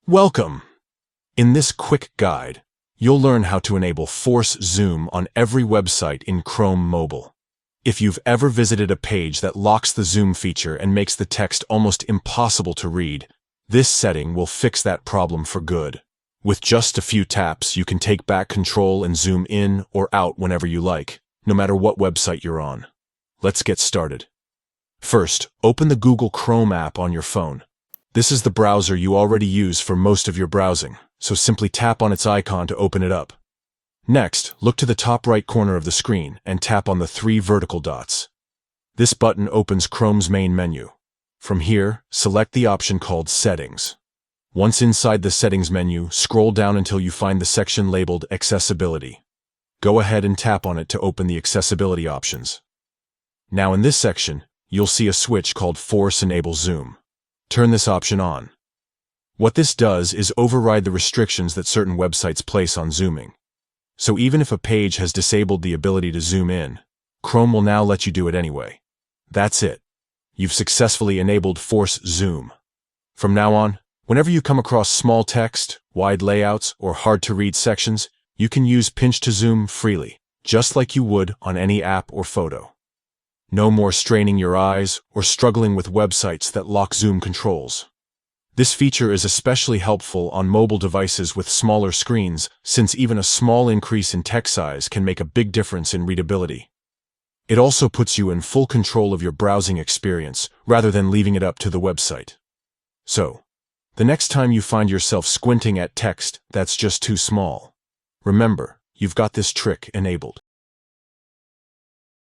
Welcome! In this quick guide, you'll learn how to enable Force Zoom on every website in Chrome Mobile. If you've ever visited a page that locks the zoom feature and makes the text almost impossible to read, this setting will fix that problem for good. With just a few taps, you can take back control and zoom in or out whenever you like, no matter what website you're on. Let's get started. First, open the Google Chrome app on your phone. This is the browser you already use for most of your browsing, so simply tap on its icon to open it up. Next, look to the top right corner of the screen and tap on the 3 vertical dots. This button opens Chrome's main menu. From here, select the option called Settings. Once inside the Settings menu, scroll down until you find the section labeled Accessibility. Go ahead and tap on it to open the accessibility options. Now in this section, you'll see a switch called Force Enable Zoom. Turn this option on. What this does is override the restrictions that certain websites place on zooming. So even if a page has disabled the ability to zoom in, Chrome will now let you do it anyway. That's it. You've successfully enabled Force Zoom. From now on, whenever you come across small text, wide layouts, or hard-to-read sections, you can use pinch to zoom freely, just like you would on any app or photo. No more straining your eyes or struggling with websites that lock zoom controls. This feature is especially helpful on mobile devices with smaller screens, since even a small increase in text size can make a big difference in readability. It also puts you in full control of your browsing experience, rather than leaving it up to the website. So, the next time you find yourself squinting at text that's just too small, remember, you've got this trick enabled.